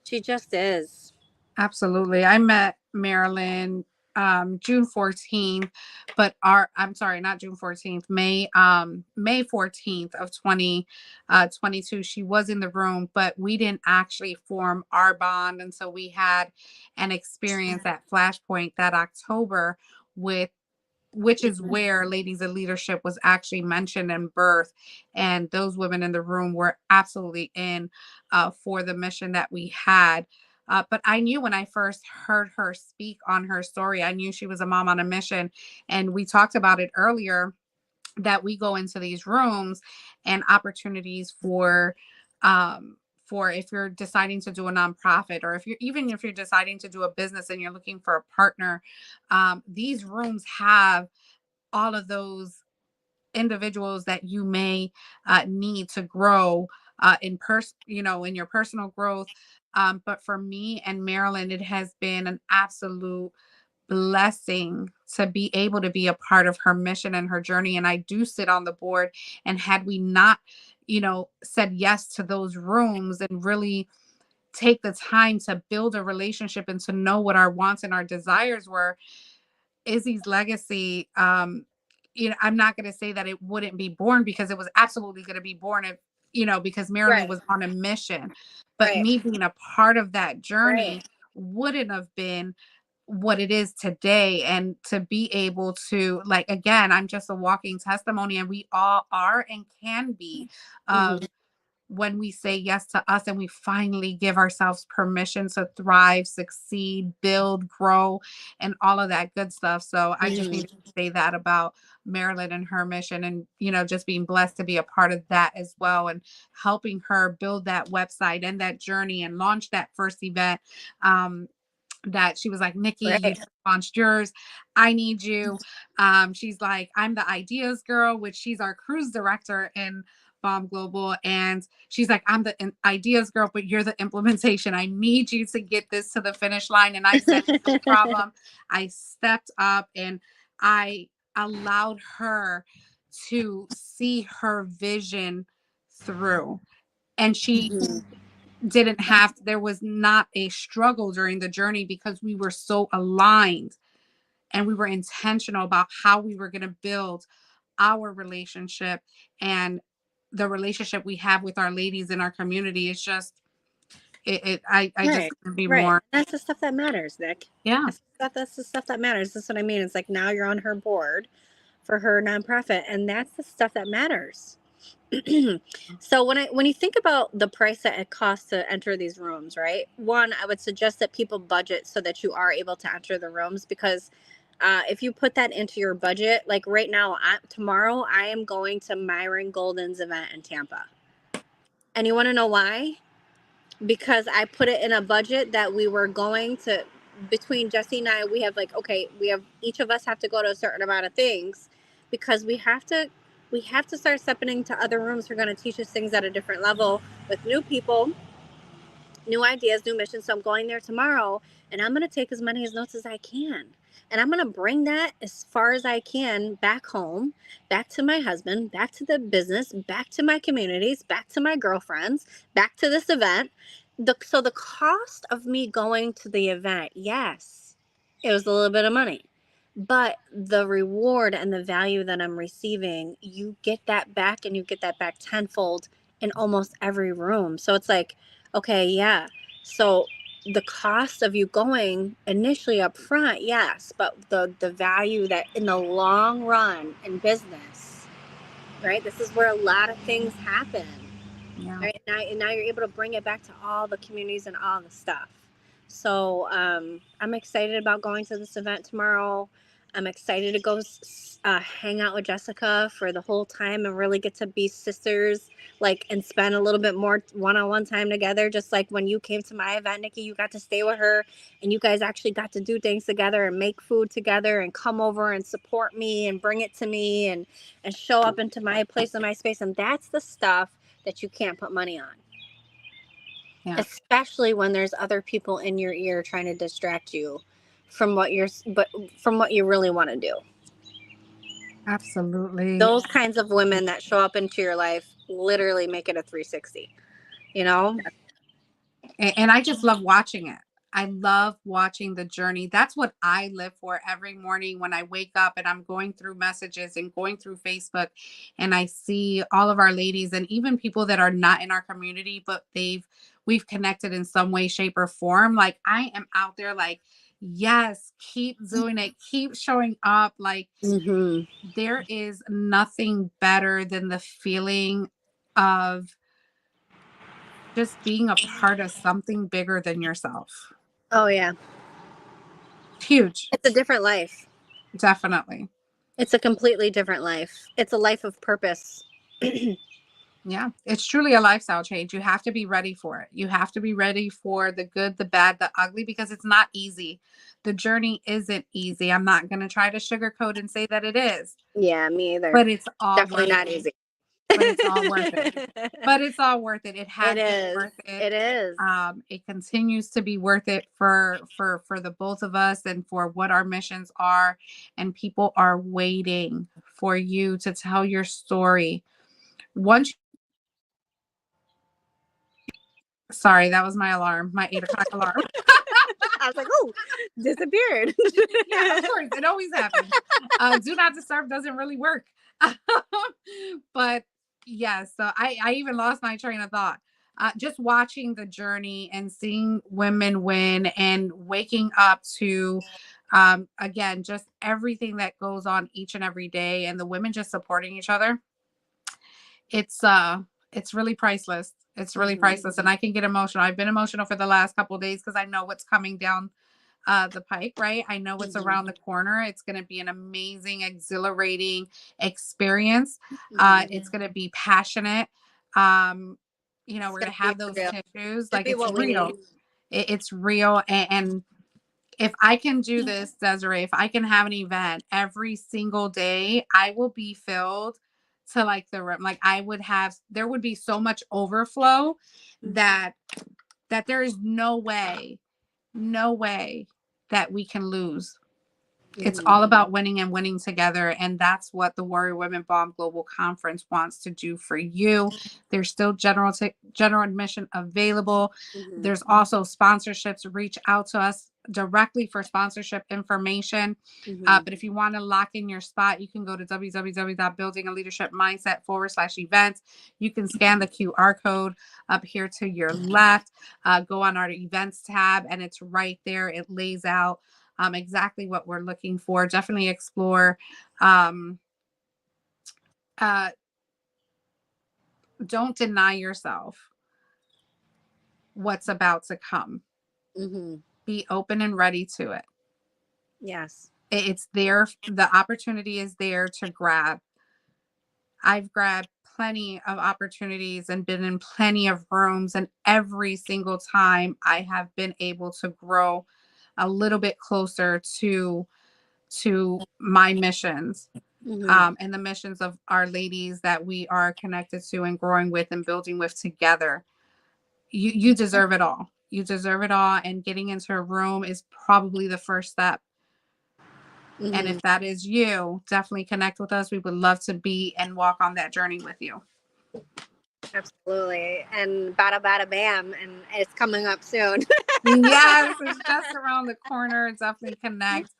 She just is. Absolutely. I met Marilyn June 14th, but I'm sorry, not June 14th, May 14th of 2022. She was in the room, but we didn't actually form our bond. And so we had an experience at Flashpoint that October with which is where Ladies of Leadership was actually mentioned in birth. And those women in the room were absolutely in for the mission that we had. But I knew when I first heard her speak on her story, I knew she was a mom on a mission. And we talked about it earlier that we go into these rooms and opportunities for if you're deciding to do a nonprofit, or if you're deciding to do a business and you're looking for a partner, these rooms have all of those individuals that you may need to grow in your personal growth. But for me and Marilyn, it has been an absolute blessing to be able to be a part of her mission and her journey. And I do sit on the board. And had we not, said yes to those rooms and really take the time to build a relationship and to know what our wants and our desires were, Izzy's legacy, I'm not going to say that it wouldn't be born, because it was absolutely going to be born if, because Marilyn Right. was on a mission. But Right. me being a part of that Right. journey wouldn't have been what it is today. And to be able to, like, again, I'm just a walking testimony, and we all are and can be, Mhm. of when we say yes to us and we finally give ourselves permission to thrive, succeed, build, grow, and all of that good stuff. So I just needed to say that about Marilyn and her mission, and, just being blessed to be a part of that as well, and helping her build that website and that journey and launch that first event. That she was like, Nikki, you Right. just launched yours. I need you. She's like, I'm the ideas girl, which she's our cruise director in BALM Global. And she's like, I'm the ideas girl, but you're the implementation. I need you to get this to the finish line. And I said, no problem. I stepped up and I allowed her to see her vision through. And she Mhm. there was not a struggle during the journey, because we were so aligned and we were intentional about how we were going to build our relationship, and the relationship we have with our ladies in our community is just I just Right. couldn't be Right. more. That's the stuff that matters, Nick. Yeah. That's the stuff that matters. That's what I mean. It's like, now you're on her board for her nonprofit, and that's the stuff that matters. So when you think about the price that it costs to enter these rooms, right? One, I would suggest that people budget so that you are able to enter the rooms, because if you put that into your budget, like right now, tomorrow I am going to Myron Golden's event in Tampa. And you want to know why? Because I put it in a budget that we were going to, between Jesse and I, we have like, okay, each of us have to go to a certain amount of things, because we have to start stepping into other rooms who are going to teach us things at a different level with new people, new ideas, new missions. So I'm going there tomorrow, and I'm going to take as many notes as I can. And I'm going to bring that as far as I can back home, back to my husband, back to the business, back to my communities, back to my girlfriends, back to this event. So the cost of me going to the event, yes, it was a little bit of money. But the reward and the value that I'm receiving, you get that back, and you get that back tenfold in almost every room. So it's like, okay, yeah. So the cost of you going initially up front, yes, but the value that in the long run in business, right? This is where a lot of things happen. Yeah. Right? And now you're able to bring it back to all the communities and all the stuff. So I'm excited about going to this event tomorrow. I'm excited to go hang out with Jessica for the whole time and really get to be sisters, like, and spend a little bit more one-on-one time together. Just like when you came to my event, Nikki, you got to stay with her, and you guys actually got to do things together and make food together and come over and support me and bring it to me and show up into my place and my space. And that's the stuff that you can't put money on. Yeah. Especially when there's other people in your ear trying to distract you from what you really want to do. Absolutely. Those kinds of women that show up into your life literally make it a 360, you know? And I just love watching it. I love watching the journey. That's what I live for every morning when I wake up and I'm going through messages and going through Facebook, and I see all of our ladies and even people that are not in our community, but we've connected in some way, shape, or form. Like, I am out there like, yes, keep doing it, keep showing up. Like, there is nothing better than the feeling of just being a part of something bigger than yourself. Oh, yeah. Huge. It's a different life. Definitely. It's a completely different life. It's a life of purpose. Yeah. It's truly a lifestyle change. You have to be ready for it. You have to be ready for the good, the bad, the ugly, because it's not easy. The journey isn't easy. I'm not going to try to sugarcoat and say that it is, Yeah, me either. but it's all Definitely worth not it. easy. But it's all worth it. But it's all worth it. It has It been is. worth it. It is. It continues to be worth it for the both of us and for what our missions are. And people are waiting for you to tell your story. Once, sorry, that was my alarm, my 8 o'clock alarm. I was like, oh, disappeared. Yeah, of course, it always happens. Do not disturb doesn't really work. But yeah, so I even lost my train of thought. Just watching the journey and seeing women win and waking up to, again, just everything that goes on each and every day, and the women just supporting each other. It's really priceless. It's really priceless, and I can get emotional. I've been emotional for the last couple of days because I know what's coming down the pike, right? I know what's around the corner. It's going to be an amazing, exhilarating experience. It's going to be passionate. We're going to have those tissues. Like, it's real. It's real. And if I can do this, Desiree, if I can have an event every single day, I will be filled to like the rim. Like, there would be so much overflow that there is no way that we can lose. It's all about winning and winning together. And that's what the Warrior Women BALM Global Conference wants to do for you. There's still general admission available. There's also sponsorships. Reach out to us directly for sponsorship information. But if you want to lock in your spot, you can go to www.buildingaleadershipmindset/events. You can scan the QR code up here to your left. Go on our events tab, and it's right there. It lays out exactly what we're looking for. Definitely explore uh, don't deny yourself what's about to come. Mm-hmm. Be open and ready to it. Yes. It's there. The opportunity is there to grab. I've grabbed plenty of opportunities and been in plenty of rooms, and every single time I have been able to grow a little bit closer to my missions, Mm-hmm. and the missions of our ladies that we are connected to and growing with and building with together. You deserve it all. You deserve it all, and getting into a room is probably the first step. And Mm-hmm. if that is you, definitely connect with us. We would love to be and walk on that journey with you. Absolutely. And bada bada bam, and it's coming up soon. Yes, it's just around the corner. Definitely connect.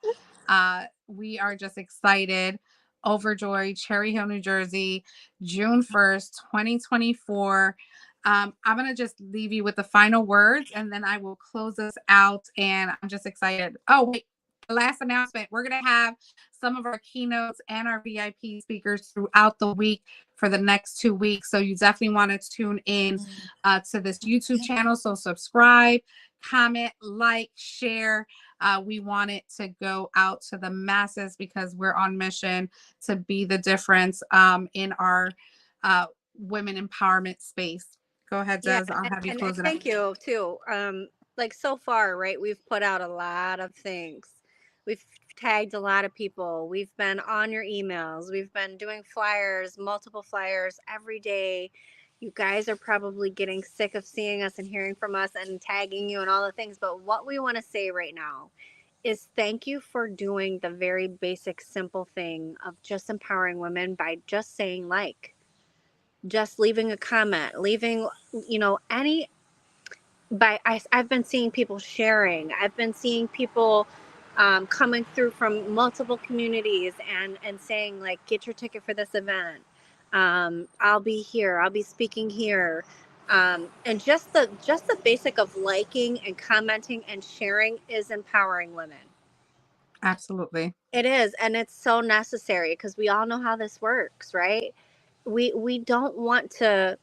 We are just excited, overjoyed. Cherry Hill, New Jersey, June 1st, 2024. I'm going to just leave you with the final words, and then I will close this out. And I'm just excited. Oh, wait. The last announcement, we're going to have some of our keynotes and our VIP speakers throughout the week for the next 2 weeks. So you definitely want to tune in to this YouTube channel. So subscribe, comment, like, share. We want it to go out to the masses because we're on mission to be the difference in our women empowerment space. Go ahead, Yeah, Des. I'll have you and close it up. thank you too. Like so far, right? We've put out a lot of things. We've tagged a lot of people. We've been on your emails. We've been doing flyers, multiple flyers every day. You guys are probably getting sick of seeing us and hearing from us and tagging you and all the things. But what we want to say right now is thank you for doing the very basic, simple thing of just empowering women by just saying like, just leaving a comment, leaving, any I've been seeing people sharing. I've been seeing people coming through from multiple communities and saying like, get your ticket for this event. I'll be here. I'll be speaking here. And just the basic of liking and commenting and sharing is empowering women. Absolutely. It is, and it's so necessary because we all know how this works, right? We don't want to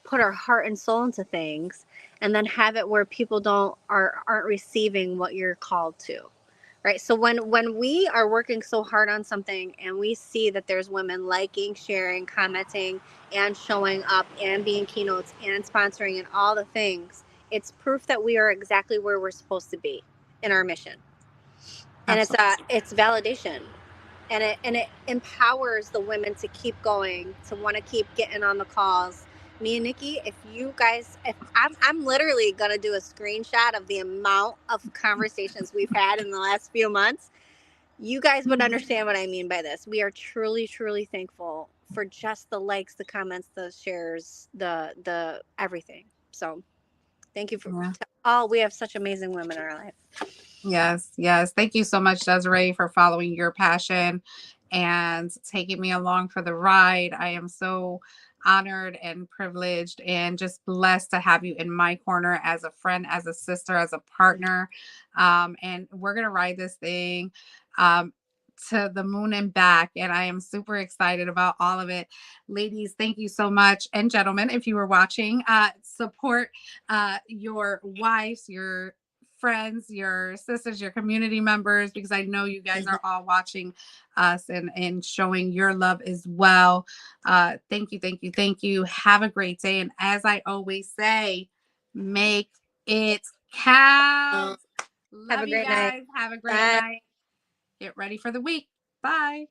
put our heart and soul into things and then have it where people aren't receiving what you're called to, right? So when we are working so hard on something and we see that there's women liking, sharing, commenting, and showing up and being keynotes and sponsoring and all the things, it's proof that we are exactly where we're supposed to be in our mission. And Absolutely. it's validation, and it empowers the women to keep going, to want to keep getting on the calls. Me and Nikki, if you guys, if I'm literally gonna do a screenshot of the amount of conversations we've had in the last few months, you guys would understand what I mean by this. We are truly, truly thankful for just the likes, the comments, the shares, the everything. So thank you for Yeah. all. We have such amazing women in our life. Yes, yes. Thank you so much, Desiree, for following your passion and taking me along for the ride. I am so honored and privileged and just blessed to have you in my corner as a friend, as a sister, as a partner. And we're going to ride this thing um, to the moon and back. And I am super excited about all of it. Ladies, thank you so much. And gentlemen, if you were watching, support your wives, your friends, your sisters, your community members, because I know you guys are all watching us and showing your love as well. Thank you, thank you, thank you. Have a great day. And as I always say, make it count. Have a Love you great night. guys. Have a great Bye. night. Get ready for the week. Bye.